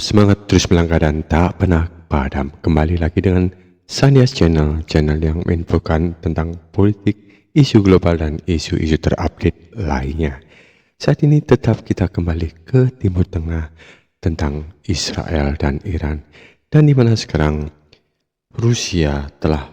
Tetap semangat terus melangkah dan tak pernah padam. Kembali lagi dengan Sanias Channel yang menginfokan tentang politik, isu global dan isu-isu terupdate lainnya. Saat ini tetap kita kembali ke Timur Tengah tentang Israel dan Iran, dan di mana sekarang Rusia telah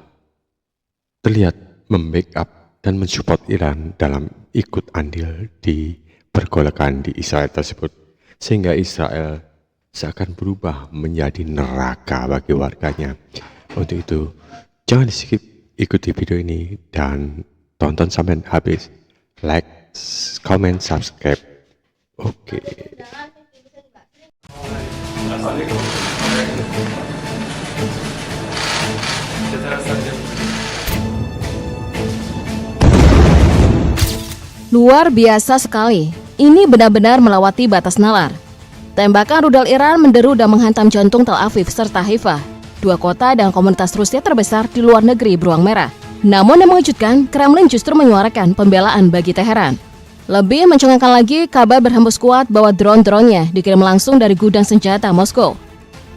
terlihat membackup dan mensupport Iran dalam ikut andil di pergolakan di Israel tersebut, sehingga Israel seakan berubah menjadi neraka bagi warganya. Untuk itu, jangan di-skip, ikuti video ini dan tonton sampai habis. Like, comment, subscribe. Oke. Luar biasa sekali. Ini benar-benar melewati batas nalar. Tembakan rudal Iran menderu dan menghantam jantung Tel Aviv serta Haifa, dua kota dan komunitas Rusia terbesar di luar negeri beruang merah. Namun yang mengejutkan, Kremlin justru menyuarakan pembelaan bagi Teheran. Lebih mencengangkan lagi, kabar berhembus kuat bahwa drone-dronenya dikirim langsung dari gudang senjata Moskow.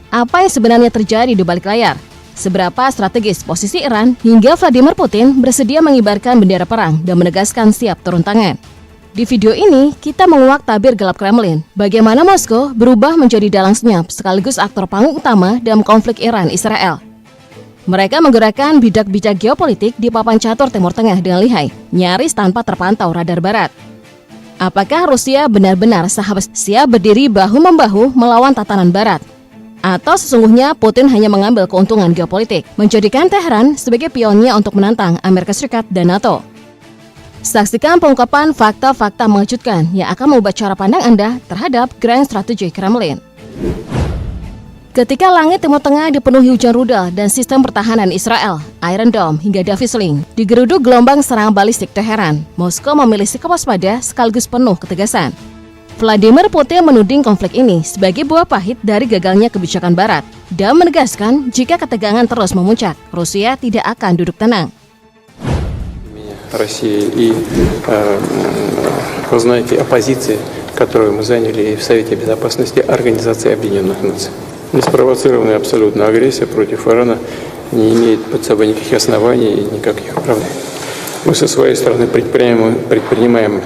Apa yang sebenarnya terjadi di balik layar? Seberapa strategis posisi Iran hingga Vladimir Putin bersedia mengibarkan bendera perang dan menegaskan siap turun tangan? Di video ini, kita menguak tabir gelap Kremlin, bagaimana Moskow berubah menjadi dalang senyap sekaligus aktor panggung utama dalam konflik Iran-Israel. Mereka menggerakkan bidak-bidak geopolitik di papan catur Timur Tengah dengan lihai, nyaris tanpa terpantau radar barat. Apakah Rusia benar-benar sahabat siap berdiri bahu-membahu melawan tatanan barat? Atau sesungguhnya Putin hanya mengambil keuntungan geopolitik, menjadikan Teheran sebagai pionnya untuk menantang Amerika Serikat dan NATO? Saksikan pengungkapan fakta-fakta mengejutkan yang akan mengubah cara pandang Anda terhadap grand strategi Kremlin. Ketika langit Timur Tengah dipenuhi hujan rudal dan sistem pertahanan Israel, Iron Dome hingga Davis Link digeruduk gelombang serangan balistik Teheran, Moskow memilih sikap waspada sekaligus penuh ketegasan. Vladimir Putin menuding konflik ini sebagai buah pahit dari gagalnya kebijakan Barat dan menegaskan jika ketegangan terus memuncak, Rusia tidak akan duduk tenang. России и, вы знаете, оппозиции, которую мы заняли в Совете Безопасности Организации Объединенных Наций. Неспровоцированная абсолютно агрессия против Ирана не имеет под собой никаких оснований и никаких оправданий. Мы со своей стороны предпринимаем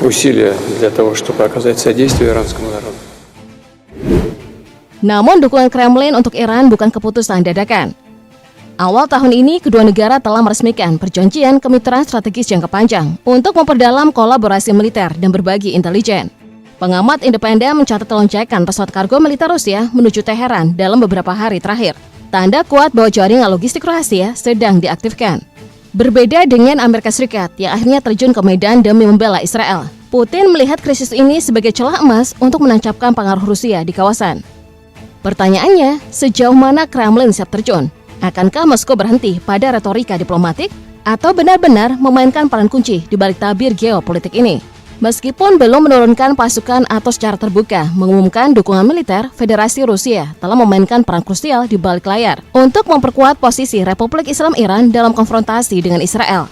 усилия для того, чтобы оказать содействие иранскому народу. Namun dukungan Kremlin untuk Iran bukan keputusan dadakan. Awal tahun ini, kedua negara telah meresmikan perjanjian kemitraan strategis jangka panjang untuk memperdalam kolaborasi militer dan berbagi intelijen. Pengamat independen mencatat lonjakan pesawat kargo militer Rusia menuju Teheran dalam beberapa hari terakhir. Tanda kuat bahwa jaringan logistik rahasia sedang diaktifkan. Berbeda dengan Amerika Serikat yang akhirnya terjun ke medan demi membela Israel, Putin melihat krisis ini sebagai celah emas untuk menancapkan pengaruh Rusia di kawasan. Pertanyaannya, sejauh mana Kremlin siap terjun? Akankah Moskow berhenti pada retorika diplomatik atau benar-benar memainkan peran kunci di balik tabir geopolitik ini? Meskipun belum menurunkan pasukan atau secara terbuka mengumumkan dukungan militer, Federasi Rusia telah memainkan peran krusial di balik layar untuk memperkuat posisi Republik Islam Iran dalam konfrontasi dengan Israel.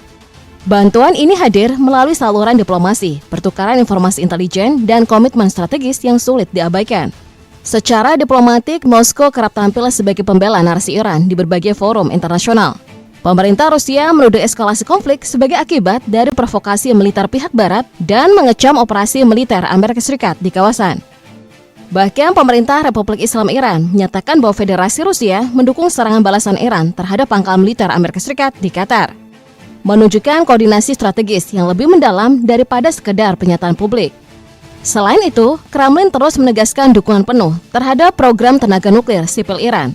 Bantuan ini hadir melalui saluran diplomasi, pertukaran informasi intelijen, dan komitmen strategis yang sulit diabaikan. Secara diplomatik, Moskow kerap tampil sebagai pembela narasi Iran di berbagai forum internasional. Pemerintah Rusia menuduh eskalasi konflik sebagai akibat dari provokasi militer pihak Barat dan mengecam operasi militer Amerika Serikat di kawasan. Bahkan pemerintah Republik Islam Iran menyatakan bahwa Federasi Rusia mendukung serangan balasan Iran terhadap pangkalan militer Amerika Serikat di Qatar, menunjukkan koordinasi strategis yang lebih mendalam daripada sekedar pernyataan publik. Selain itu, Kremlin terus menegaskan dukungan penuh terhadap program tenaga nuklir sipil Iran.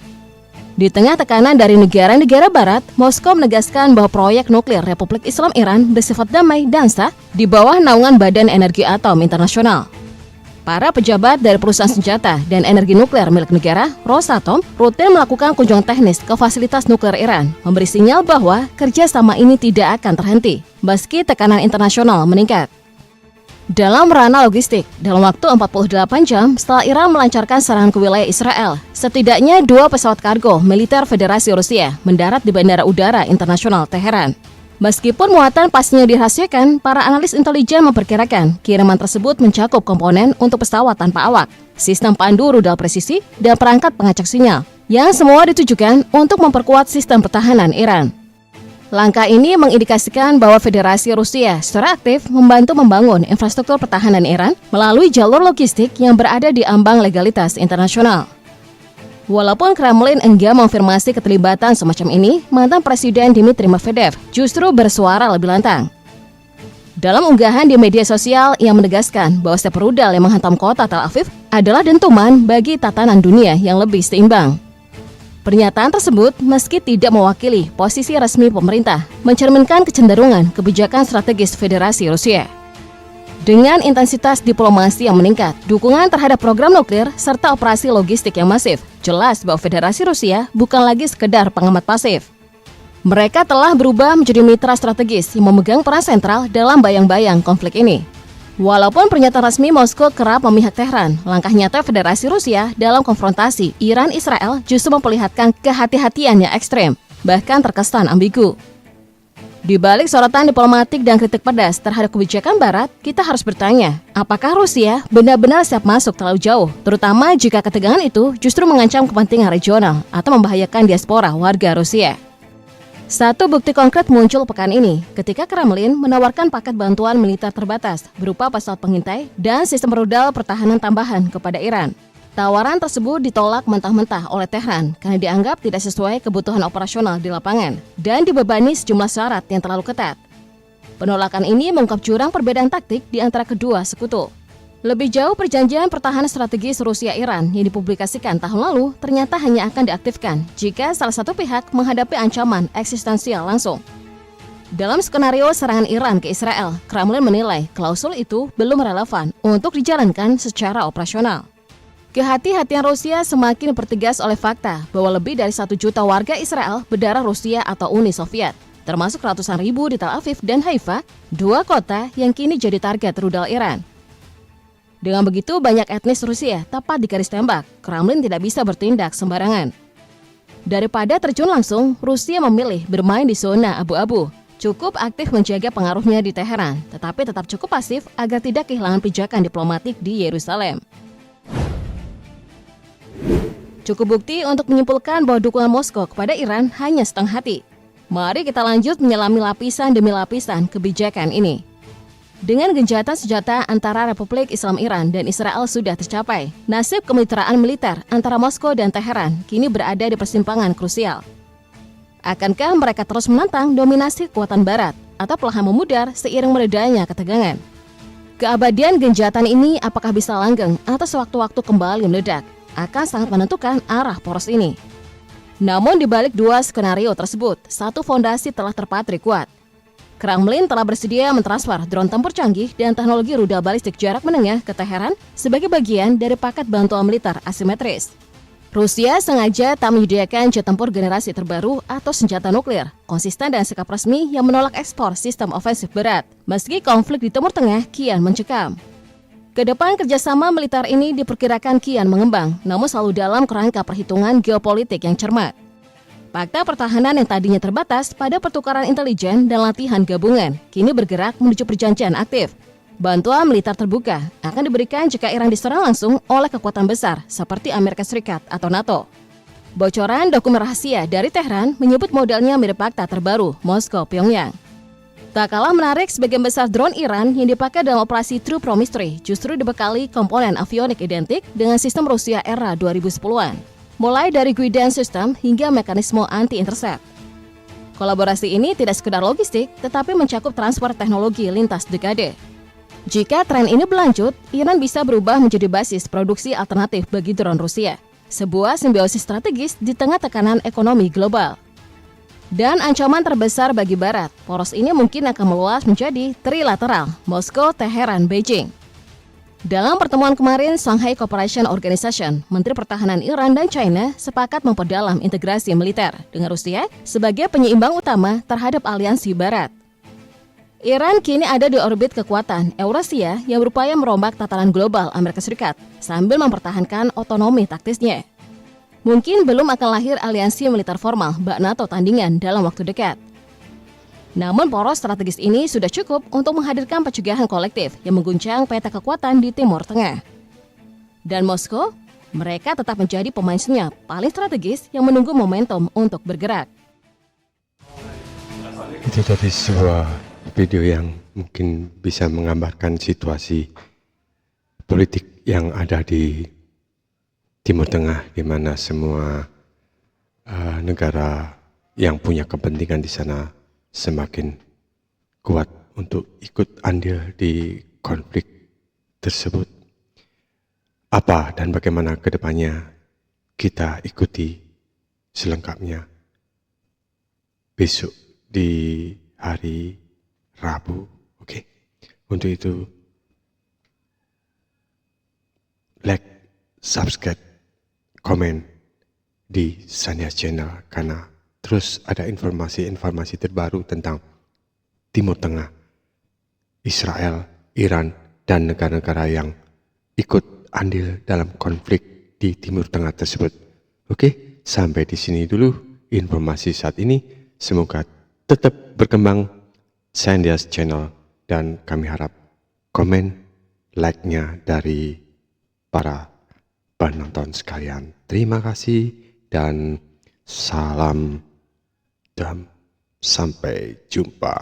Di tengah tekanan dari negara-negara Barat, Moskow menegaskan bahwa proyek nuklir Republik Islam Iran bersifat damai dan sah di bawah naungan Badan Energi Atom Internasional. Para pejabat dari perusahaan senjata dan energi nuklir milik negara, Rosatom, rutin melakukan kunjungan teknis ke fasilitas nuklir Iran, memberi sinyal bahwa kerjasama ini tidak akan terhenti, meski tekanan internasional meningkat. Dalam ranah logistik, dalam waktu 48 jam setelah Iran melancarkan serangan ke wilayah Israel, setidaknya 2 pesawat kargo militer Federasi Rusia mendarat di Bandara Udara Internasional Teheran. Meskipun muatan pastinya dirahasiakan, para analis intelijen memperkirakan kiriman tersebut mencakup komponen untuk pesawat tanpa awak, sistem pandu rudal presisi, dan perangkat pengacak sinyal, yang semua ditujukan untuk memperkuat sistem pertahanan Iran. Langkah ini mengindikasikan bahwa Federasi Rusia secara aktif membantu membangun infrastruktur pertahanan Iran melalui jalur logistik yang berada di ambang legalitas internasional. Walaupun Kremlin enggan mengonfirmasi keterlibatan semacam ini, mantan Presiden Dmitry Medvedev justru bersuara lebih lantang. Dalam unggahan di media sosial, ia menegaskan bahwa setiap rudal yang menghantam kota Tel Aviv adalah dentuman bagi tatanan dunia yang lebih seimbang. Pernyataan tersebut, meski tidak mewakili posisi resmi pemerintah, mencerminkan kecenderungan kebijakan strategis Federasi Rusia. Dengan intensitas diplomasi yang meningkat, dukungan terhadap program nuklir, serta operasi logistik yang masif, jelas bahwa Federasi Rusia bukan lagi sekedar pengamat pasif. Mereka telah berubah menjadi mitra strategis yang memegang peran sentral dalam bayang-bayang konflik ini. Walaupun pernyataan resmi Moskow kerap memihak Tehran, langkah nyata Federasi Rusia dalam konfrontasi Iran-Israel justru memperlihatkan kehati-hatian yang ekstrem, bahkan terkesan ambigu. Di balik sorotan diplomatik dan kritik pedas terhadap kebijakan Barat, kita harus bertanya, apakah Rusia benar-benar siap masuk terlalu jauh, terutama jika ketegangan itu justru mengancam kepentingan regional atau membahayakan diaspora warga Rusia. Satu bukti konkret muncul pekan ini ketika Kremlin menawarkan paket bantuan militer terbatas berupa pesawat pengintai dan sistem rudal pertahanan tambahan kepada Iran. Tawaran tersebut ditolak mentah-mentah oleh Tehran karena dianggap tidak sesuai kebutuhan operasional di lapangan dan dibebani sejumlah syarat yang terlalu ketat. Penolakan ini mengungkap jurang perbedaan taktik di antara kedua sekutu. Lebih jauh, perjanjian pertahanan strategis Rusia-Iran yang dipublikasikan tahun lalu ternyata hanya akan diaktifkan jika salah satu pihak menghadapi ancaman eksistensial langsung. Dalam skenario serangan Iran ke Israel, Kremlin menilai klausul itu belum relevan untuk dijalankan secara operasional. Kehati-hatian Rusia semakin dipertegas oleh fakta bahwa lebih dari 1 juta warga Israel berdarah Rusia atau Uni Soviet, termasuk ratusan ribu di Tel Aviv dan Haifa, 2 kota yang kini jadi target rudal Iran. Dengan begitu banyak etnis Rusia tepat di garis tembak, Kremlin tidak bisa bertindak sembarangan. Daripada terjun langsung, Rusia memilih bermain di zona abu-abu. Cukup aktif menjaga pengaruhnya di Teheran, tetapi tetap cukup pasif agar tidak kehilangan pijakan diplomatik di Yerusalem. Cukup bukti untuk menyimpulkan bahwa dukungan Moskow kepada Iran hanya setengah hati. Mari kita lanjut menyelami lapisan demi lapisan kebijakan ini. Dengan gencatan senjata antara Republik Islam Iran dan Israel sudah tercapai, nasib kemitraan militer antara Moskow dan Teheran kini berada di persimpangan krusial. Akankah mereka terus menantang dominasi kekuatan Barat atau perlahan memudar seiring meredanya ketegangan? Keabadian gencatan ini apakah bisa langgeng atau sewaktu-waktu kembali meledak? Akan sangat menentukan arah poros ini. Namun di balik dua skenario tersebut, satu fondasi telah terpatri kuat. Kremlin telah bersedia mentransfer drone tempur canggih dan teknologi rudal balistik jarak menengah ke Teheran sebagai bagian dari paket bantuan militer asimetris. Rusia sengaja tak menyediakan jet tempur generasi terbaru atau senjata nuklir, konsisten dengan sikap resmi yang menolak ekspor sistem ofensif berat, meski konflik di Timur Tengah kian mencekam. Kedepan kerjasama militer ini diperkirakan kian mengembang, namun selalu dalam kerangka perhitungan geopolitik yang cermat. Fakta pertahanan yang tadinya terbatas pada pertukaran intelijen dan latihan gabungan, kini bergerak menuju perjanjian aktif. Bantuan militer terbuka akan diberikan jika Iran diserang langsung oleh kekuatan besar seperti Amerika Serikat atau NATO. Bocoran dokumen rahasia dari Tehran menyebut modelnya mirip fakta terbaru Moskow-Pyongyang. Tak kalah menarik, sebagian besar drone Iran yang dipakai dalam operasi True Promise justru dibekali komponen avionik identik dengan sistem Rusia era 2010-an, mulai dari guidance system hingga mekanisme anti-intercept. Kolaborasi ini tidak sekedar logistik, tetapi mencakup transfer teknologi lintas dekade. Jika tren ini berlanjut, Iran bisa berubah menjadi basis produksi alternatif bagi drone Rusia, sebuah simbiosis strategis di tengah tekanan ekonomi global. Dan ancaman terbesar bagi Barat, poros ini mungkin akan meluas menjadi trilateral, Moskow, Teheran, Beijing. Dalam pertemuan kemarin, Shanghai Cooperation Organization, Menteri Pertahanan Iran dan China sepakat memperdalam integrasi militer dengan Rusia sebagai penyeimbang utama terhadap aliansi Barat. Iran kini ada di orbit kekuatan Eurasia yang berupaya merombak tatanan global Amerika Serikat sambil mempertahankan otonomi taktisnya. Mungkin belum akan lahir aliansi militer formal bak NATO tandingan dalam waktu dekat. Namun poros strategis ini sudah cukup untuk menghadirkan pencegahan kolektif yang mengguncang peta kekuatan di Timur Tengah. Dan Moskow, mereka tetap menjadi pemain senyap paling strategis yang menunggu momentum untuk bergerak. Itu tadi sebuah video yang mungkin bisa menggambarkan situasi politik yang ada di Timur Tengah, di mana semua negara yang punya kepentingan di sana semakin kuat untuk ikut andil di konflik tersebut. Apa dan bagaimana ke depannya kita ikuti selengkapnya besok di hari Rabu. Oke. Untuk itu like, subscribe, komen di Sanias Channel karena terus ada informasi-informasi terbaru tentang Timur Tengah, Israel, Iran, dan negara-negara yang ikut andil dalam konflik di Timur Tengah tersebut. Oke, sampai di sini dulu informasi saat ini. Semoga tetap berkembang Sanias Channel dan kami harap komen, like-nya dari para penonton sekalian. Terima kasih dan salam dan sampai jumpa.